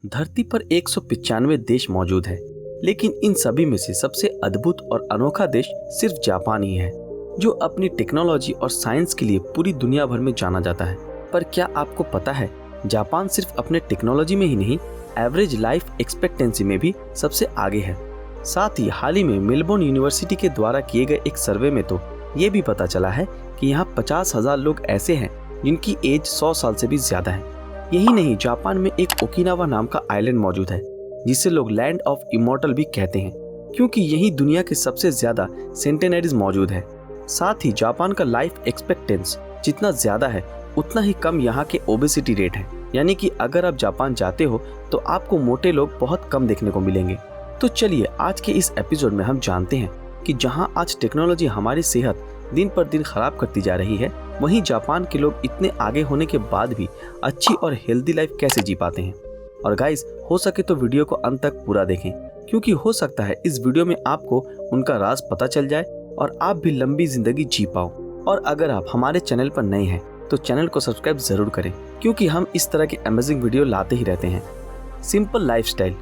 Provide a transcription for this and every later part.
धरती पर 195 देश मौजूद है, लेकिन इन सभी में से सबसे अद्भुत और अनोखा देश सिर्फ जापान ही है, जो अपनी टेक्नोलॉजी और साइंस के लिए पूरी दुनिया भर में जाना जाता है। पर क्या आपको पता है, जापान सिर्फ अपने टेक्नोलॉजी में ही नहीं, एवरेज लाइफ एक्सपेक्टेंसी में भी सबसे आगे है। साथ ही हाल ही में मेलबोर्न यूनिवर्सिटी के द्वारा किए गए एक सर्वे में तो ये भी पता चला है कि यहाँ 50,000 लोग ऐसे हैं जिनकी एज 100 साल से भी ज्यादा है। यही नहीं, जापान में एक ओकिनावा नाम का आइलैंड मौजूद है, जिसे लोग लैंड ऑफ इमॉर्टल भी कहते हैं, क्योंकि यही दुनिया के सबसे ज्यादा सेंटेनरीज मौजूद है। साथ ही जापान का लाइफ एक्सपेक्टेंस जितना ज्यादा है, उतना ही कम यहाँ के ओबेसिटी रेट है। यानी कि अगर आप जापान जाते हो तो आपको मोटे लोग बहुत कम देखने को मिलेंगे। तो चलिए आज के इस एपिसोड में हम जानते हैं कि जहाँ आज टेक्नोलॉजी हमारी सेहत दिन पर दिन खराब करती जा रही है, वहीं जापान के लोग इतने आगे होने के बाद भी अच्छी और हेल्दी लाइफ कैसे जी पाते हैं। और गाइस, हो सके तो वीडियो को अंत तक पूरा देखें, क्योंकि हो सकता है इस वीडियो में आपको उनका राज पता चल जाए और आप भी लंबी जिंदगी जी पाओ। और अगर आप हमारे चैनल पर नए हैं तो चैनल को सब्सक्राइब जरूर करें, क्योंकि हम इस तरह के अमेजिंग वीडियो लाते ही रहते हैं। Simple lifestyle.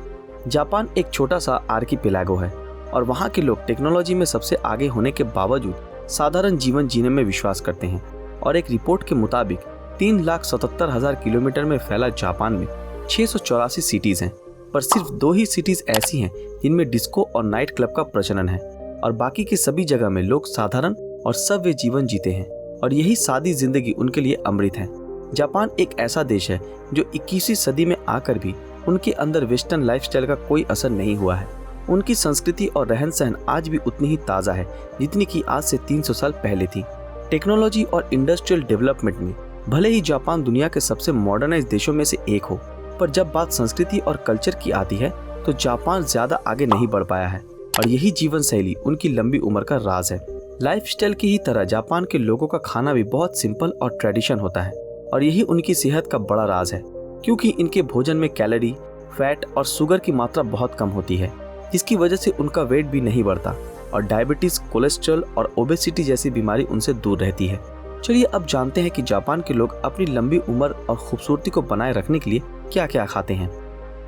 जापान एक छोटा सा आर्कीपेलागो है और वहाँ के लोग टेक्नोलॉजी में सबसे आगे होने के बावजूद साधारण जीवन जीने में विश्वास करते हैं। और एक रिपोर्ट के मुताबिक 3,77,000 किलोमीटर में फैला जापान में 684 सिटीज हैं, पर सिर्फ 2 ही सिटीज ऐसी हैं जिनमें डिस्को और नाइट क्लब का प्रचलन है, और बाकी की सभी जगह में लोग साधारण और सभ्य जीवन जीते हैं, और यही सादी जिंदगी उनके लिए अमृत है। जापान एक ऐसा देश है जो 21वीं सदी में आकर भी उनके अंदर वेस्टर्न लाइफस्टाइल का कोई असर नहीं हुआ है। उनकी संस्कृति और रहन सहन आज भी उतनी ही ताज़ा है जितनी कि आज से 300 साल पहले थी। टेक्नोलॉजी और इंडस्ट्रियल डेवलपमेंट में भले ही जापान दुनिया के सबसे मॉडर्नाइज देशों में से एक हो, पर जब बात संस्कृति और कल्चर की आती है तो जापान ज्यादा आगे नहीं बढ़ पाया है, और यही जीवन शैली उनकी लंबी उम्र का राज है। लाइफस्टाइल की ही तरह जापान के लोगों का खाना भी बहुत सिंपल और ट्रेडिशन होता है, और यही उनकी सेहत का बड़ा राज है, क्योंकि इनके भोजन में कैलोरी, फैट और शुगर की मात्रा बहुत कम होती है, जिसकी वजह से उनका वेट भी नहीं बढ़ता और डायबिटीज, कोलेस्ट्रॉल और ओबेसिटी जैसी बीमारी उनसे दूर रहती है। चलिए अब जानते हैं कि जापान के लोग अपनी लंबी उम्र और खूबसूरती को बनाए रखने के लिए क्या क्या खाते हैं।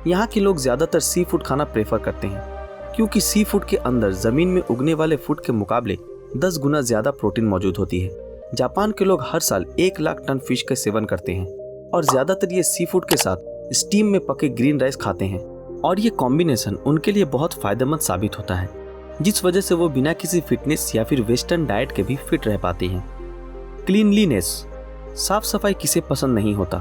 यहाँ के लोग ज्यादातर सी फूड खाना प्रेफर करते हैं, क्योंकि सी फूड के अंदर जमीन में उगने वाले फूड के मुकाबले 10 गुना ज्यादा प्रोटीन मौजूद होती है। जापान के लोग हर साल 1 लाख टन फिश का सेवन करते हैं, और ज्यादातर ये सी फूड के साथ स्टीम में पके ग्रीन राइस खाते हैं, और ये कॉम्बिनेशन उनके लिए बहुत फायदेमंद साबित होता है, जिस वजह से वो बिना किसी फिटनेस या फिर वेस्टर्न डाइट के भी फिट रह पाते हैं। क्लीनलीनेस। साफ सफाई किसे पसंद नहीं होता,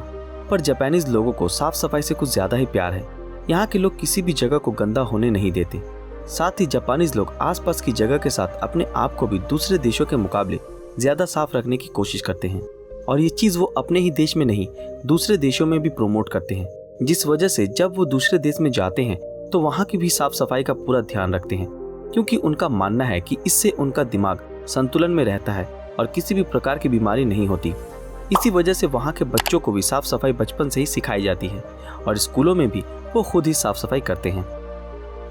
पर जापानीज लोगों को साफ सफाई से कुछ ज्यादा ही प्यार है। यहाँ के लोग किसी भी जगह को गंदा होने नहीं देते। साथ ही जापानीज लोग आसपास की जगह के साथ अपने आप को भी दूसरे देशों के मुकाबले ज्यादा साफ रखने की कोशिश करते हैं, और ये चीज वो अपने ही देश में नहीं, दूसरे देशों में भी प्रमोट करते हैं, जिस वजह से जब वो दूसरे देश में जाते हैं तो वहाँ की भी साफ सफाई का पूरा ध्यान रखते हैं, क्योंकि उनका मानना है कि इससे उनका दिमाग संतुलन में रहता है और किसी भी प्रकार की बीमारी नहीं होती। इसी वजह से वहाँ के बच्चों को भी साफ सफाई बचपन से ही सिखाई जाती है, और स्कूलों में भी वो खुद ही साफ सफाई करते हैं।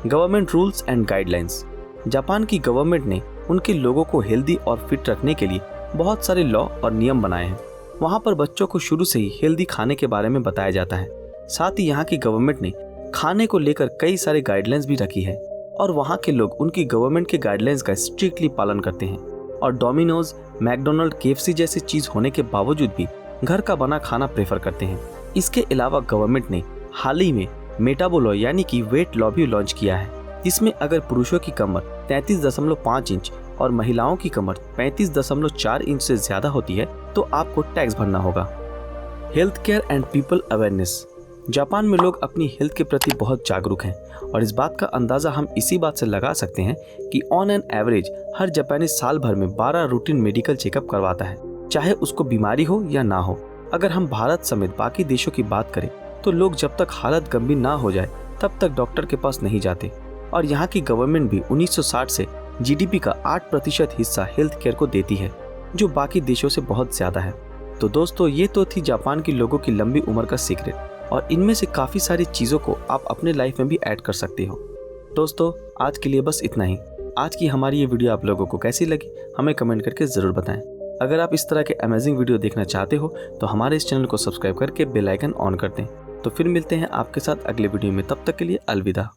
Government rules and guidelines. Japan की गवर्नमेंट ने उनके लोगों को हेल्दी और फिट रखने के लिए बहुत सारे लॉ और नियम बनाए हैं। वहाँ पर बच्चों को शुरू से ही हेल्दी खाने के बारे में बताया जाता है। साथ ही यहाँ की गवर्नमेंट ने खाने को लेकर कई सारे गाइडलाइंस भी रखी है, और वहाँ के लोग उनकी गवर्नमेंट के गाइडलाइंस का स्ट्रिक्टली पालन करते हैं। और डोमिनोज, मैकडोनल्ड, केएफसी जैसी चीज होने के बावजूद भी घर का बना खाना प्रेफर करते हैं। इसके अलावा गवर्नमेंट ने हाल ही में मेटाबोलॉ यानी कि वेट लॉ भी लॉन्च किया है, जिसमें अगर पुरुषों की कमर 33.5 इंच और महिलाओं की कमर 35.4 इंच से ज्यादा होती है तो आपको टैक्स भरना होगा। Health care and people awareness. Japan में लोग अपनी हेल्थ के प्रति बहुत जागरूक हैं, और इस बात का अंदाजा हम इसी बात से लगा सकते हैं कि ऑन एन एवरेज हर जापानी साल भर में 12 रूटीन मेडिकल चेकअप करवाता है, चाहे उसको बीमारी हो या ना हो। अगर हम भारत समेत बाकी देशों की बात करें तो लोग जब तक हालत गंभीर ना हो जाए तब तक डॉक्टर के पास नहीं जाते, और यहाँ की गवर्नमेंट भी 1960 से जीडीपी का 8% हिस्सा हेल्थ केयर को देती है, जो बाकी देशों से बहुत ज्यादा है। तो दोस्तों, ये तो थी जापान के लोगों की लंबी उम्र का सीक्रेट, और इनमें से काफ़ी सारी चीज़ों को आप अपने लाइफ में भी ऐड कर सकते हो। दोस्तों, आज के लिए बस इतना ही। आज की हमारी ये वीडियो आप लोगों को कैसी लगी हमें कमेंट करके ज़रूर बताएं। अगर आप इस तरह के अमेजिंग वीडियो देखना चाहते हो तो हमारे इस चैनल को सब्सक्राइब करके बेल आइकन ऑन कर दें। तो फिर मिलते हैं आपके साथ अगले वीडियो में, तब तक के लिए अलविदा।